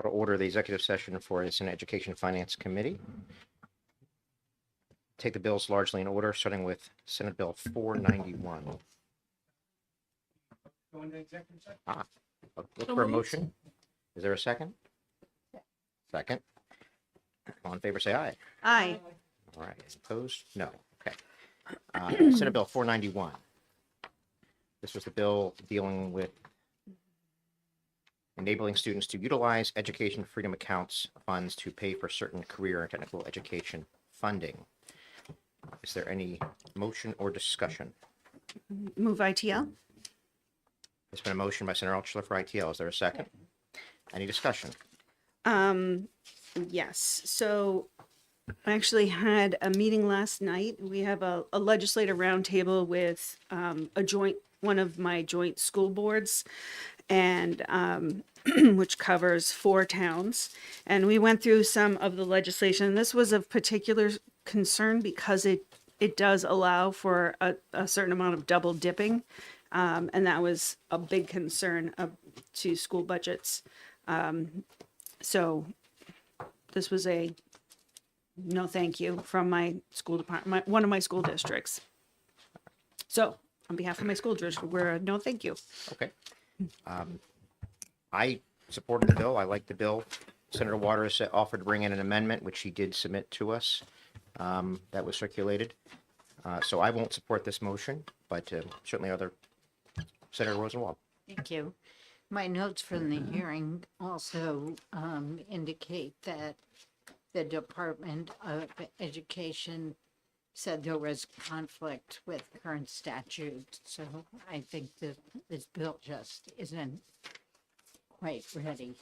to order the executive session for the Senate Education Finance Committee. Take the bills largely in order, starting with Senate Bill 491. Go into executive session. Look for a motion. Is there a second? Second. All in favor, say aye. Aye. All right. Opposed? No. Okay. Senate Bill 491. This was the bill dealing with enabling students to utilize education freedom accounts funds to pay for certain career and technical education funding. Is there any motion or discussion? Move ITL. There's been a motion by Senator Altschuler for ITL. Is there a second? Any discussion? Yes. So I actually had a meeting last night. We have a legislative roundtable with one of my joint school boards, and which covers 4 towns. And we went through some of the legislation. This was of particular concern because it does allow for a certain amount of double dipping. And that was a big concern to school budgets. So this was a no thank you from my school department, one of my school districts. So on behalf of my school district, we're a no thank you. Okay. I supported the bill. I like the bill. Senator Waters offered to bring in an amendment, which he did submit to us. That was circulated. So I won't support this motion, but certainly other. Senator Rosenwald. Thank you. My notes from the hearing also indicate that the Department of Education said there was conflict with current statute. So I think that this bill just isn't quite ready,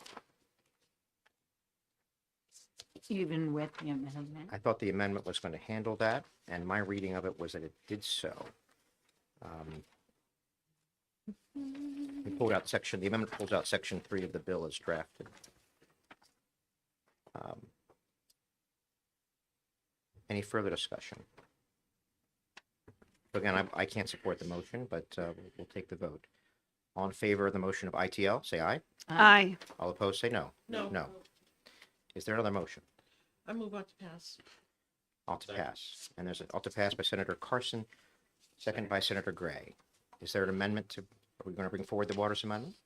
even with the amendment. I thought the amendment was going to handle that, and my reading of it was that it did so. We pulled out the amendment pulls out section 3 of the bill as drafted. Any further discussion? Again, I can't support the motion, but we'll take the vote. All in favor of the motion of ITL, say aye. Aye. All opposed, say no. No. No. Is there another motion? I move on to pass. All to pass. And there's an all to pass by Senator Carson, second by Senator Gray. Is there an amendment to, are we going to bring forward the Waters Amendment?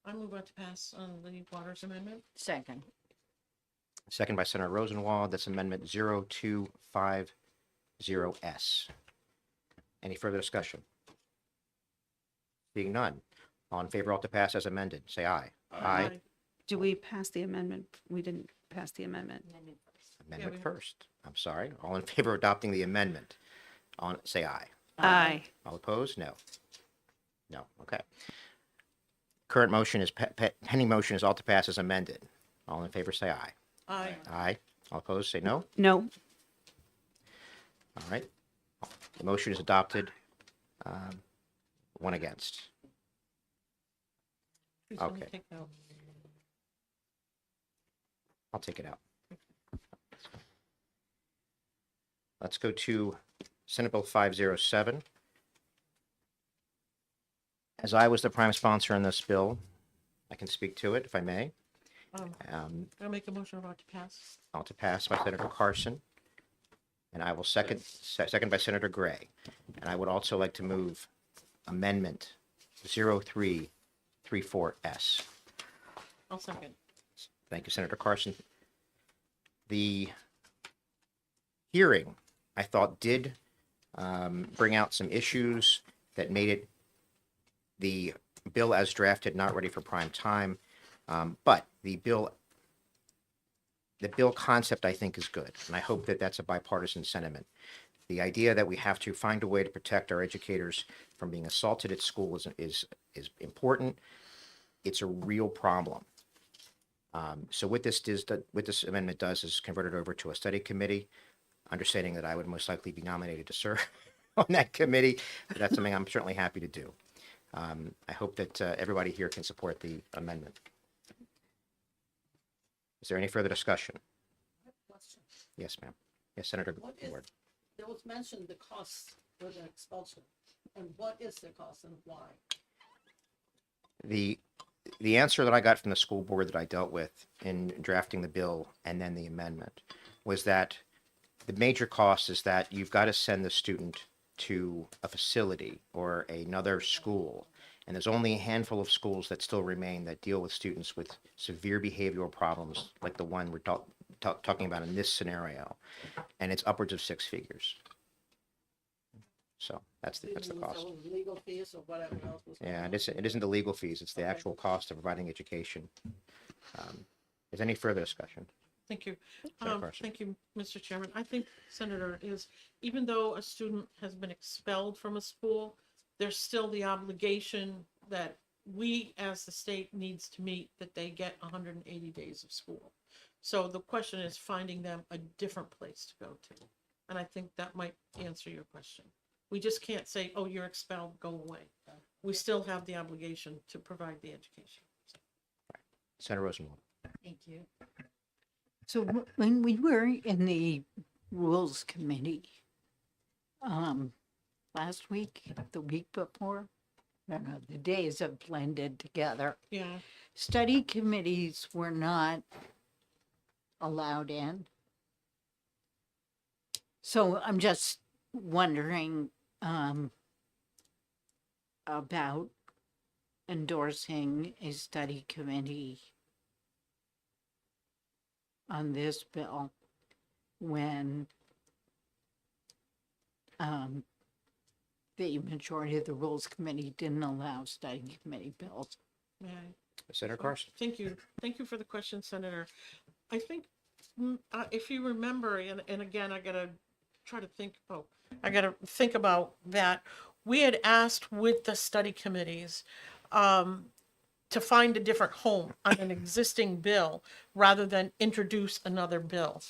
I move on to pass on the Waters Amendment. Second. Second by Senator Rosenwald. That's Amendment 0250S. Any further discussion? Being none. All in favor, all to pass as amended, say aye. Aye. Do we pass the amendment? We didn't pass the amendment. Amendment we- first. I'm sorry. All in favor of adopting the amendment, say aye. Aye. All opposed? No. No. Okay. Current motion is, pending motion is all to pass as amended. All in favor, say aye. Aye. Aye. All opposed, say no. No. All right. The motion is adopted. One against. Who's gonna Okay. take that? I'll take it out. Let's go to Senate Bill 507. As I was the prime sponsor in this bill, I can speak to it if I may. I'll make a motion about to pass. All to pass by Senator Carson. And I will second by Senator Gray. And I would also like to move Amendment 0334S. I'll second. Thank you, Senator Carson. The hearing, I thought, did bring out some issues that made it the bill as drafted not ready for prime time. But the bill concept, I think, is good, and I hope that that's a bipartisan sentiment. The idea that we have to find a way to protect our educators from being assaulted at school is important. It's a real problem. So what this amendment does is convert it over to a study committee, understanding that I would most likely be nominated to serve on that committee. But that's something I'm certainly happy to do. I hope that everybody here can support the amendment. Is there any further discussion? Question. Yes, ma'am. Yes, Senator What is- Ward. There was mentioned the cost for the expulsion, and what is the cost and why? the answer that I got from the school board that I dealt with in drafting the bill and then the amendment was that the major cost is that you've got to send the student to a facility or another school. And there's only a handful of schools that still remain that deal with students with severe behavioral problems like the one we're talking about in this scenario. And it's upwards of 6 figures. So that's the cost. Legal fees or whatever else was. Yeah, it isn't the legal fees, it's the actual cost of providing education. Is there any further discussion? Thank you. Senator Carson. Thank you, Mr. Chairman. I think, Senator, is even though a student has been expelled from a school, there's still the obligation that we, as the state, needs to meet, that they get 180 days of school. So the question is finding them a different place to go to. And I think that might answer your question. We just can't say, oh, you're expelled, go away. We still have the obligation to provide the education. Senator Rosenwald. Thank you. So when we were in the Rules Committee, last week, the week before, I don't know, the days have blended together. Yeah. Study committees were not allowed in. So I'm just wondering about endorsing a study committee on this bill when the majority of the Rules Committee didn't allow study committee bills. Yeah. Senator Carson. Thank you. Thank you for the question, Senator. I think if you remember, and again, I gotta try to think, I gotta think about that. We had asked with the study committees to find a different home on an existing bill rather than introduce another bill.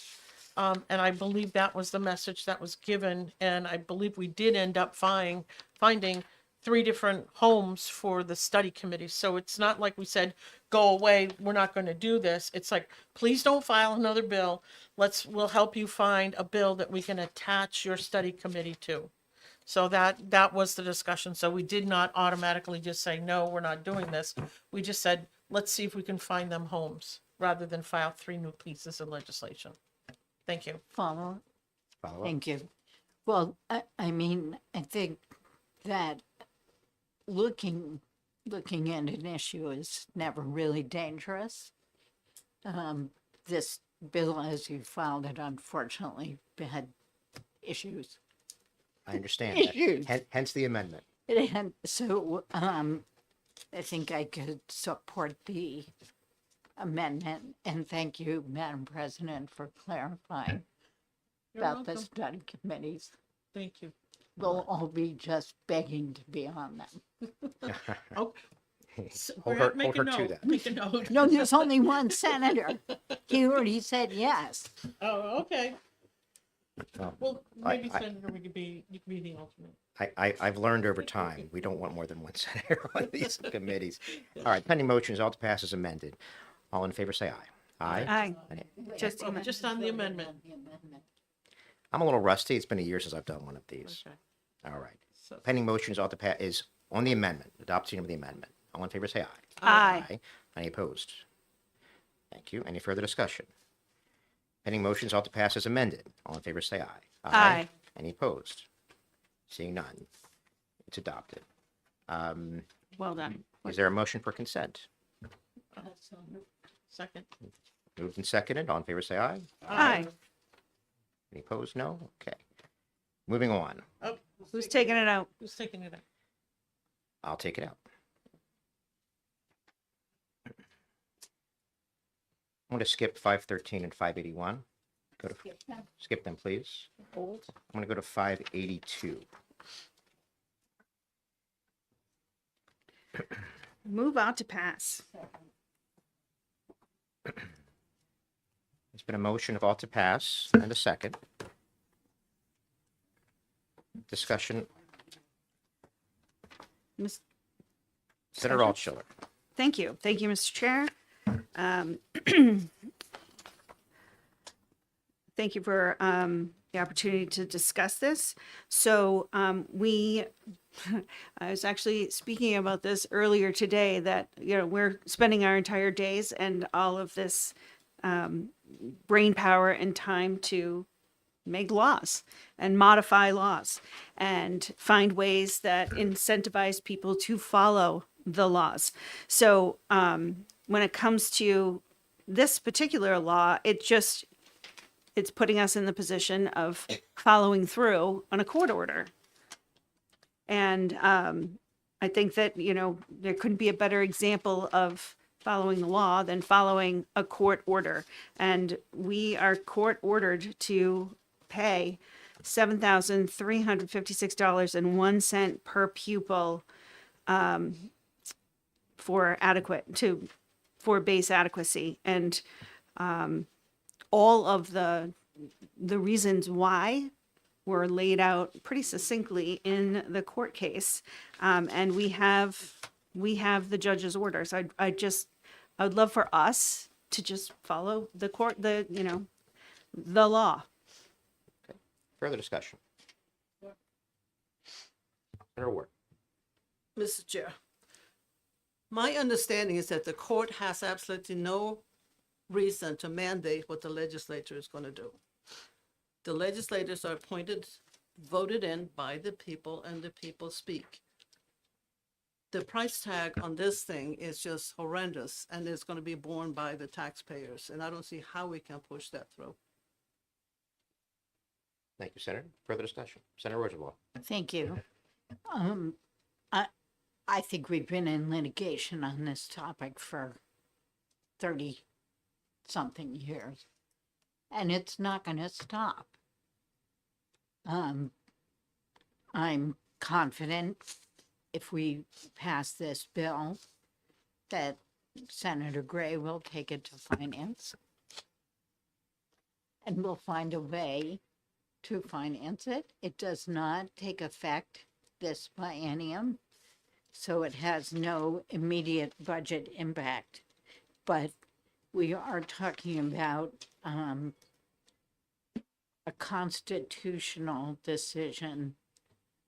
And I believe that was the message that was given, and I believe we did end up finding 3 different homes for the study committee. So it's not like we said, go away, we're not going to do this. It's like, please don't file another bill. We'll help you find a bill that we can attach your study committee to. So that was the discussion. So we did not automatically just say, no, we're not doing this. We just said, let's see if we can find them homes rather than file 3 new pieces of legislation. Thank you. Follow? Follow up. Thank you. Well, I mean, I think that looking at an issue is never really dangerous. This bill, as you filed it, unfortunately had issues. I understand that. Issues. Hence the amendment. And so I think I could support the amendment. And thank you, Madam President, for clarifying You're about the welcome. study committees. Thank you. We'll all be just begging to be on them. Oh, Hold her make a to note. that. Make a note. No, there's only one senator. He already said yes. Oh, okay. Well, I- maybe I- Senator, you could be the alternate. I've learned over time, we don't want more than one senator on these committees. All right, pending motions, all to pass as amended. All in favor, say aye. Aye. Aye. Any- Just Well, just on the amendment. I'm a little rusty. It's been a year since I've done one of these. Okay. All right. So, Pending motions, all to pass is on the amendment, adoption of the amendment. All in favor, say aye. Aye. Any opposed? Thank you. Any further discussion? Pending motions, all to pass as amended. All in favor, say aye. Aye. Any opposed? Seeing none, it's adopted. Well done. Is there a motion for consent? second. Moved and seconded. All in favor, say aye. Aye. Any opposed? No? Okay. Moving on. Oh, Who's taking it out? who's taking it out? I'll take it out. I'm going to skip 513 and 581. Skip them, please. Hold. I'm going to go to 582. Move out to pass. There's been a motion of all to pass and a second. Discussion. Miss- Senator Altshuler. Thank you. Thank you, Mr. Chair. Thank you for the opportunity to discuss this. So we, I was actually speaking about this earlier today, that, you know, we're spending our entire days and all of this brain power and time to make laws and modify laws and find ways that incentivize people to follow the laws. So when it comes to this particular law, it's putting us in the position of following through on a court order. And I think that, you know, there couldn't be a better example of following the law than following a court order. And we are court ordered to pay $7,356.01 per pupil for base adequacy. And all of the reasons why were laid out pretty succinctly in the court case. And we have the judge's orders. I would love for us to just follow the law. Further discussion? Senator Ward. Mr. Chair, my understanding is that the court has absolutely no reason to mandate what the legislature is going to do. The legislators are appointed, voted in by the people, and the people speak. The price tag on this thing is just horrendous, and it's going to be borne by the taxpayers, and I don't see how we can push that through. Thank you, Senator. Further discussion? Senator Rosenblatt. Thank you. I think we've been in litigation on this topic for 30-something years, and it's not going to stop. I'm confident if we pass this bill that Senator Gray will take it to finance and we'll find a way to finance it. It does not take effect this biennium, so it has no immediate budget impact. But we are talking about a constitutional decision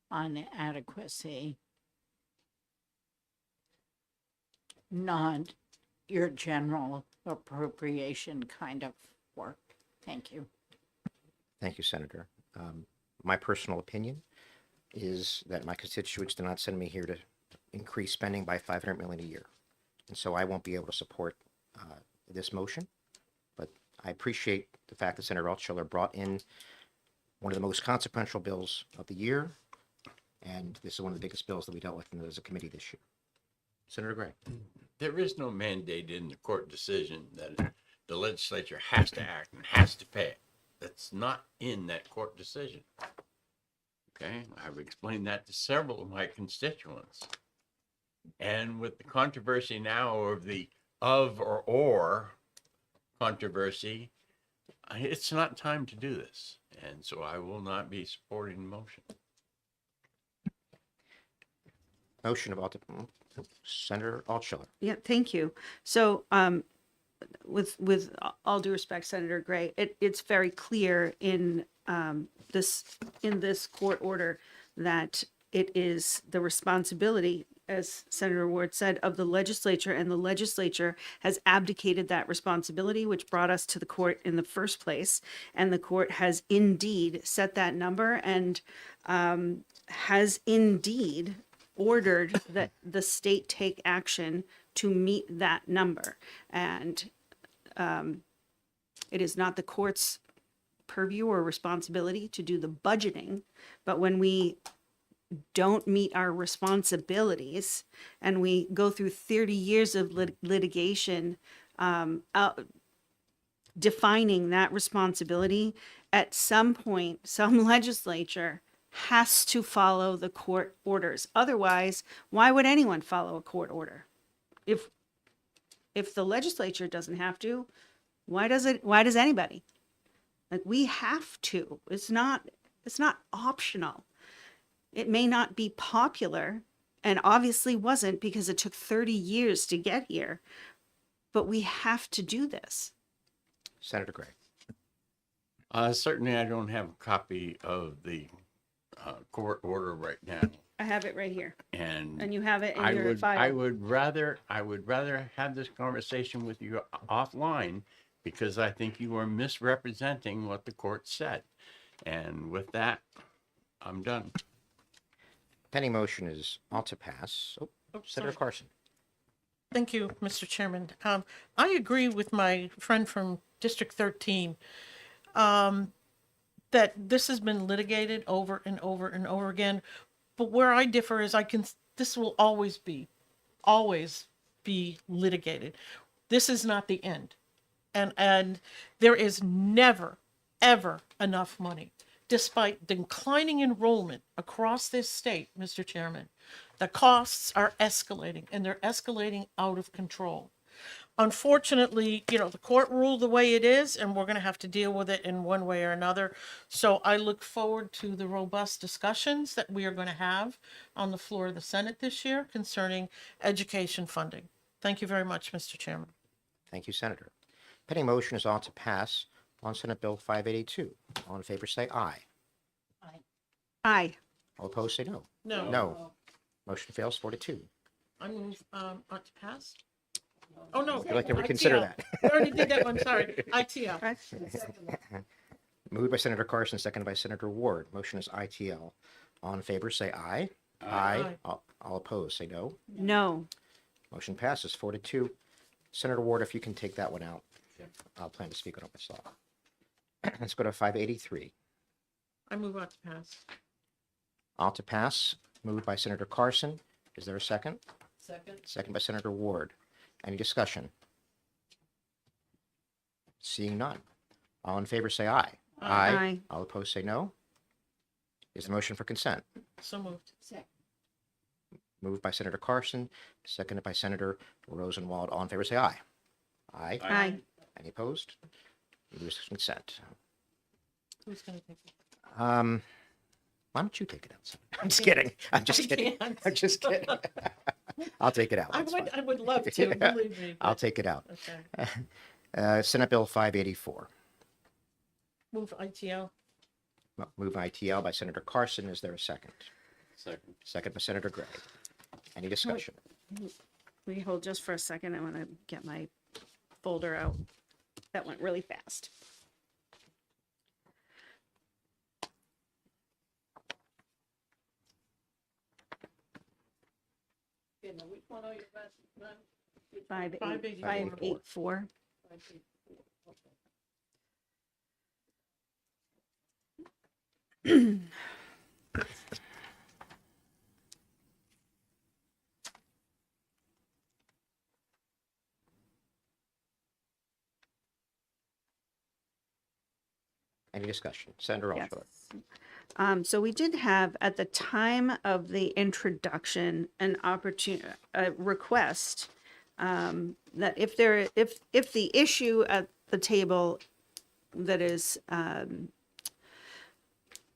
on adequacy, not your general appropriation kind of work. Thank you. Thank you, Senator. My personal opinion is that my constituents did not send me here to increase spending by $500 million a year. And so I won't be able to support this motion. But I appreciate the fact that Senator Altshuler brought in one of the most consequential bills of the year. And this is one of the biggest bills that we dealt with as a committee this year. Senator Gray. There is no mandate in the court decision that the legislature has to act and has to pay it. That's not in that court decision. Okay, I've explained that to several of my constituents. And with the controversy now of the or controversy, it's not time to do this. And so I will not be supporting the motion. Motion of Senator Altshuler. Yeah, thank you. So, with all due respect, Senator Gray, it's very clear in this court order that it is the responsibility, as Senator Ward said, of the legislature, and the legislature has abdicated that responsibility, which brought us to the court in the first place. And the court has indeed set that number and has indeed ordered that the state take action to meet that number. And it is not the court's purview or responsibility to do the budgeting, but when we don't meet our responsibilities and we go through 30 years of litigation defining that responsibility, at some point some legislature has to follow the court orders. Otherwise, why would anyone follow a court order? If the legislature doesn't have to, why does anybody? Like, we have to. It's not optional. It may not be popular, and obviously wasn't, because it took 30 years to get here, but we have to do this. Senator Gray. Certainly, I don't have a copy of the court order right now, I have it right here, and and you have it in I your would, file. I would rather have this conversation with you offline, because I think you are misrepresenting what the court said. And with that, I'm done. Pending motion is all to pass. Oh, Oh, Senator sorry. Carson. Thank you, Mr. Chairman. I agree with my friend from District 13 that this has been litigated over and over and over again. But where I differ is this will always be litigated. This is not the end. And there is never, ever enough money. Despite declining enrollment across this state, Mr. Chairman, the costs are escalating and they're escalating out of control. Unfortunately, the court ruled the way it is, and we're going to have to deal with it in one way or another. So I look forward to the robust discussions that we are going to have on the floor of the Senate this year concerning education funding. Thank you very much, Mr. Chairman. Thank you, Senator. Pending motion is all to pass on Senate Bill 582. All in favor say aye. Aye. All opposed say no. No. No. Motion fails 4-2. I move, ought to pass. Oh, no. Would you like to reconsider ITL. that? We already did that one, sorry. ITL. Moved by Senator Carson, seconded by Senator Ward. Motion is ITL. All in favor say aye. Aye. All opposed say no. No. Motion passes 4-2. Senator Ward, if you can take that one out. I'll plan to speak on it myself. Let's go to 583. I move ought to pass. All to pass, moved by Senator Carson. Is there a second? Second. Second by Senator Ward. Any discussion? Seeing none. All in favor say aye. Aye. All opposed say no. Is the motion for consent? So moved. Moved by Senator Carson, seconded by Senator Rosenwald. All in favor say aye. Aye. Aye. Any opposed? Moves to consent. Who's going to take it? Why don't you take it out? I'm just kidding. I'm just I kidding. can't. I'm just kidding. I'll take it out. That's fine. I would love to, believe me. I'll but- take it out. Okay. Senate Bill 584. Move ITL. Move ITL by Senator Carson. Is there a second? Second. Second by Senator Gray. Any discussion? We hold just for a second. I want to get my folder out. That went really fast. Okay, now which one are you passing? 584. Any discussion? Senator Yes. Altshuler. So we did have at the time of the introduction an request that if the issue at the table that is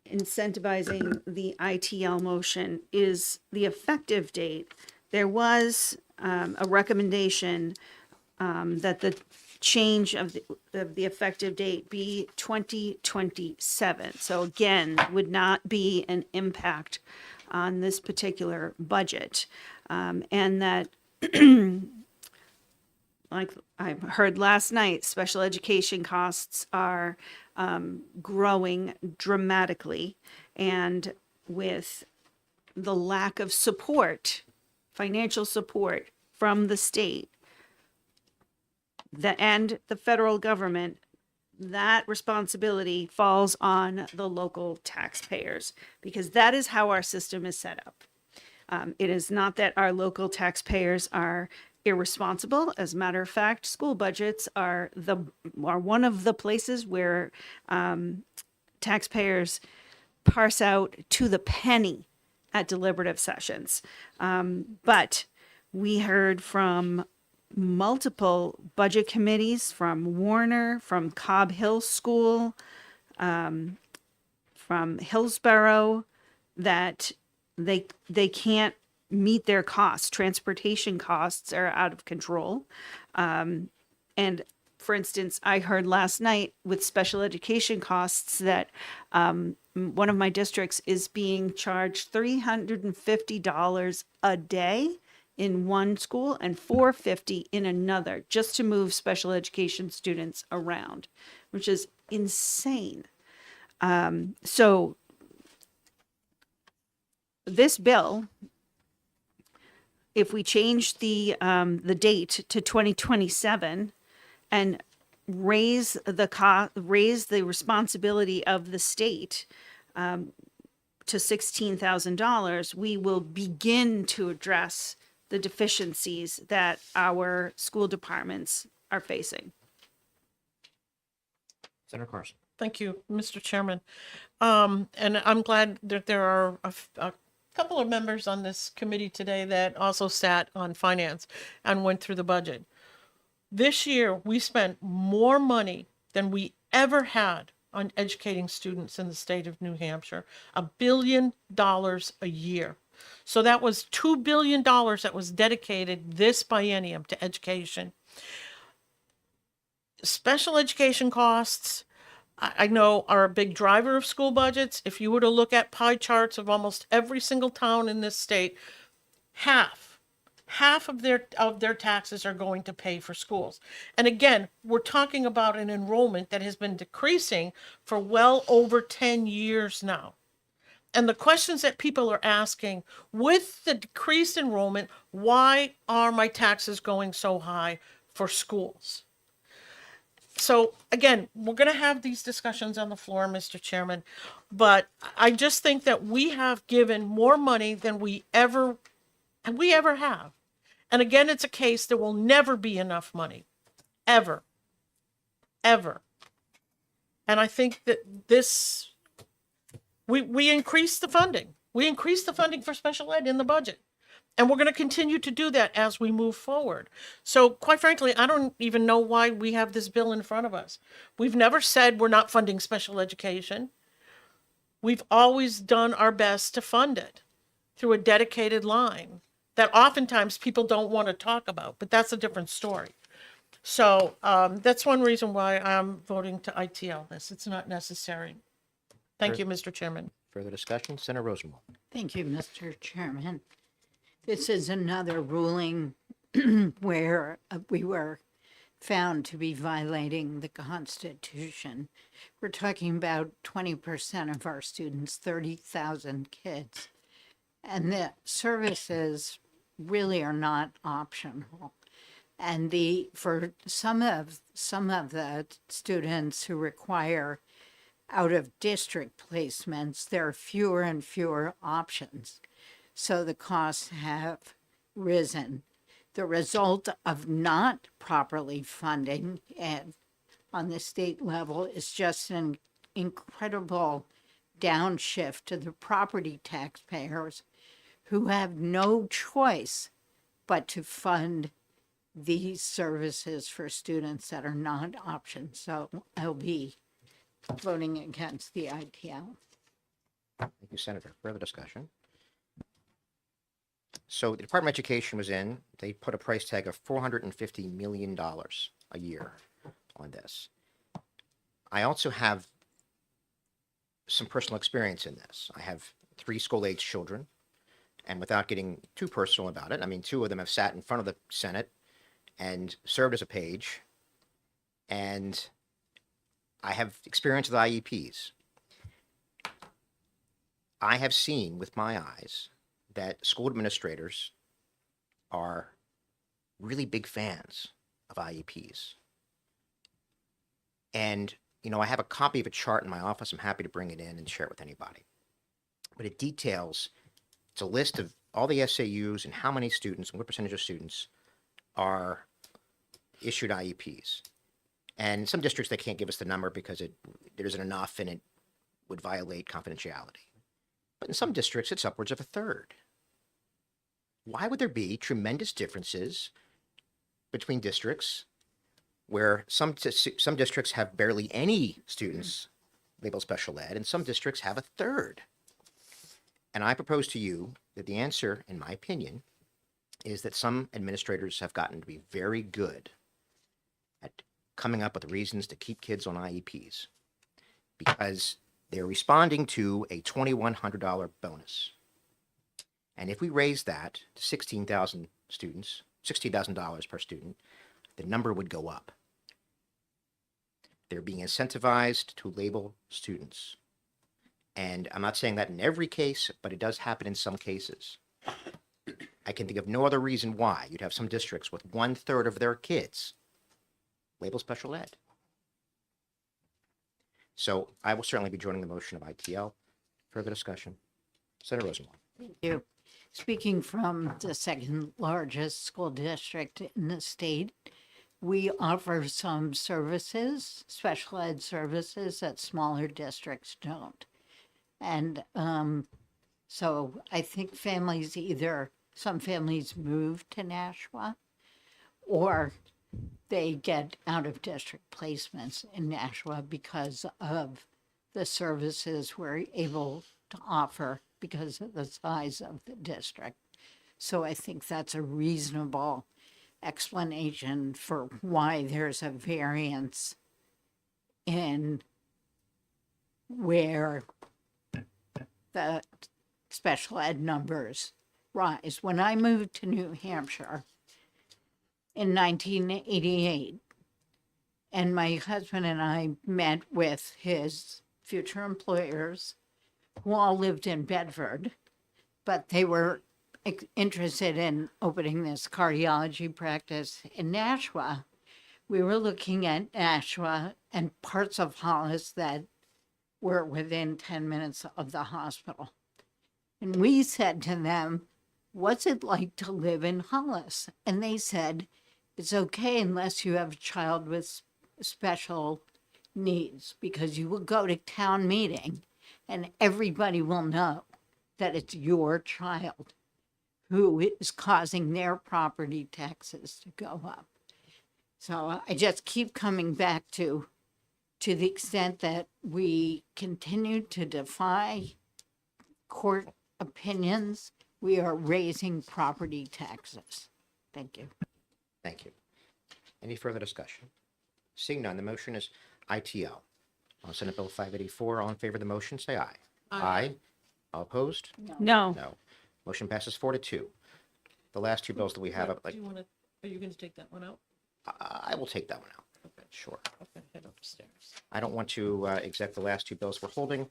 incentivizing the ITL motion is the effective date, there was a recommendation that the change of the effective date be 2027. So again, would not be an impact on this particular budget. And that, like I heard last night, special education costs are growing dramatically. And with the lack of support, financial support from the state, and the federal government, that responsibility falls on the local taxpayers because that is how our system is set up. It is not that our local taxpayers are irresponsible. As a matter of fact, school budgets are one of the places where taxpayers parse out to the penny at deliberative sessions. But we heard from multiple budget committees, from Warner, from Cobb Hill School, from Hillsborough, that they can't meet their costs. Transportation costs are out of control. And for instance, I heard last night with special education costs that one of my districts is being charged $350 a day in one school and $450 in another just to move special education students around, which is insane. So this bill, if we change the date to 2027 and raise the responsibility of the state to $16,000, we will begin to address the deficiencies that our school departments are facing. Senator Carson. Thank you, Mr. Chairman. And I'm glad that there are a couple of members on this committee today that also sat on finance and went through the budget. This year, we spent more money than we ever had on educating students in the state of New Hampshire, $1 billion a year. So that was $2 billion that was dedicated this biennium to education. Special education costs, I know, are a big driver of school budgets. If you were to look at pie charts of almost every single town in this state, half of their taxes are going to pay for schools. And again, we're talking about an enrollment that has been decreasing for well over 10 years now. And the questions that people are asking, with the decreased enrollment, why are my taxes going so high for schools? So again, we're going to have these discussions on the floor, Mr. Chairman, but I just think that we have given more money than we ever have. And again, it's a case there will never be enough money, ever. And I think that we increased the funding. We increased the funding for special ed in the budget. And we're going to continue to do that as we move forward. So quite frankly, I don't even know why we have this bill in front of us. We've never said we're not funding special education. We've always done our best to fund it through a dedicated line that oftentimes people don't want to talk about, but that's a different story. So that's one reason why I'm voting to ITL this. It's not necessary. Thank you, Mr. Chairman. Further discussion? Senator Rosenwald. Thank you, Mr. Chairman. This is another ruling where we were found to be violating the Constitution. We're talking about 20% of our students, 30,000 kids. And the services really are not optional. And for some of the students who require out of district placements, there are fewer and fewer options. So the costs have risen. The result of not properly funding and on the state level is just an incredible downshift to the property taxpayers who have no choice but to fund these services for students that are not options. So I'll be voting against the ITL. Thank you, Senator. Further discussion? So the Department of Education was in, they put a price tag of $450 million a year on this. I also have some personal experience in this. I have 3 school-age children, and without getting too personal about it, I mean, 2 of them have sat in front of the Senate and served as a page, and I have experience with IEPs. I have seen with my eyes that school administrators are really big fans of IEPs. And, you know, I have a copy of a chart in my office. I'm happy to bring it in and share it with anybody. But it details, it's a list of all the SAUs and how many students and what percentage of students are issued IEPs. And in some districts, they can't give us the number because there isn't enough and it would violate confidentiality. But in some districts, it's upwards of a third. Why would there be tremendous differences between districts where some districts have barely any students labeled special ed and some districts have a third? And I propose to you that the answer, in my opinion, is that some administrators have gotten to be very good at coming up with reasons to keep kids on IEPs because they're responding to a $2,100 bonus. And if we raise that to 16,000 students, $60,000 per student, the number would go up. They're being incentivized to label students. And I'm not saying that in every case, but it does happen in some cases. I can think of no other reason why you'd have some districts with 1/3 of their kids label special ed. So I will certainly be joining the motion of ITL. Further discussion. Senator Rosenbaum. Thank you. Speaking from the second largest school district in the state, we offer some services, special ed services that smaller districts don't. And so I think families some families move to Nashua or they get out of district placements in Nashua because of the services we're able to offer because of the size of the district. So I think that's a reasonable explanation for why there's a variance in where the special ed numbers rise. When I moved to New Hampshire in 1988, and my husband and I met with his future employers who all lived in Bedford, but they were interested in opening this cardiology practice in Nashua. We were looking at Nashua and parts of Hollis that were within 10 minutes of the hospital. And we said to them, what's it like to live in Hollis? And they said, it's okay unless you have a child with special needs, because you will go to town meeting and everybody will know that it's your child who is causing their property taxes to go up. So I just keep coming back to the extent that we continue to defy court opinions, we are raising property taxes. Thank you. Thank you. Any further discussion? Seeing none, the motion is ITL. On Senate Bill 584, all in favor of the motion, say aye. Aye. All opposed? No. No. Motion passes 4-2. The last two bills that we have, Do you want to, are you going to take that one out? I will take that one out. Okay, Sure. okay, head upstairs. I don't want to exec the last two bills we're holding.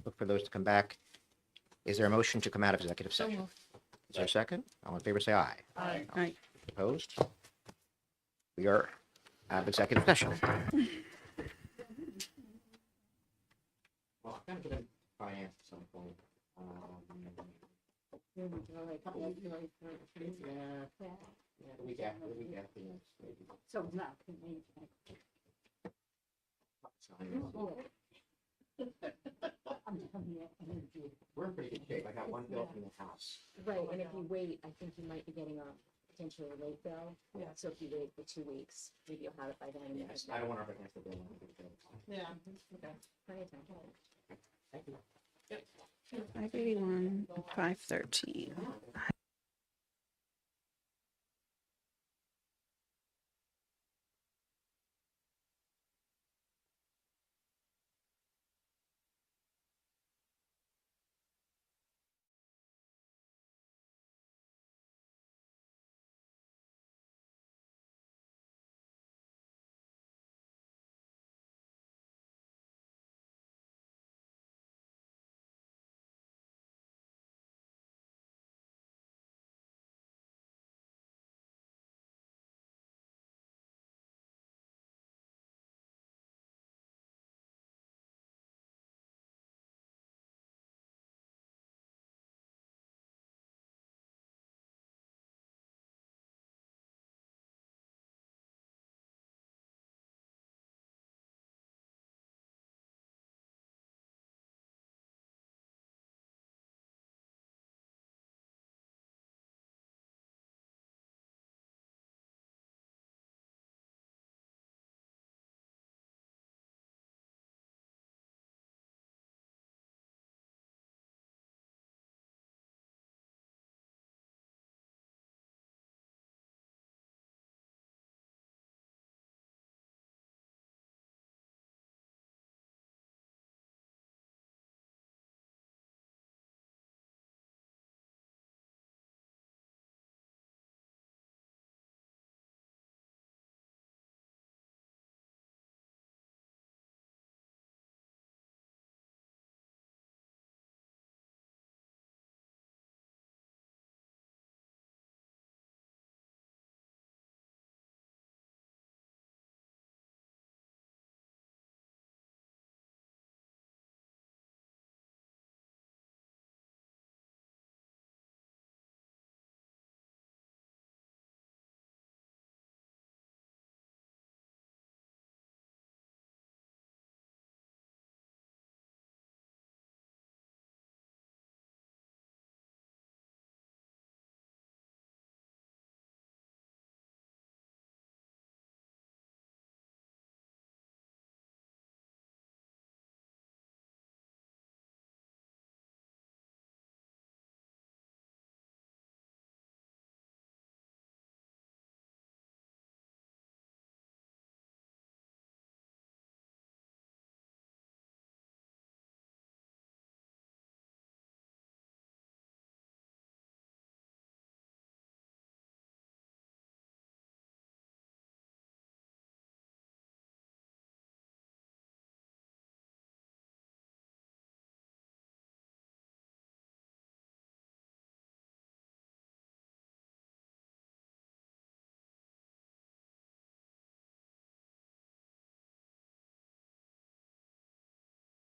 Look for those to come back. Is there a motion to come out of executive So session? moved. Is there a second? All in favor, say aye. Aye. Right. Opposed? We are out of executive session. Well, I'm going to finance at some point. Yeah, the week after, yes, maybe. So not. We're in pretty good shape. I got one bill from the house. Right, and if you wait, I think you might be getting a potentially late bill. Yeah. So if you wait for 2 weeks, maybe you'll have it by then. Yes, I don't want to recognize the bill. Yeah. Plenty of time. Thank you. 581, 513.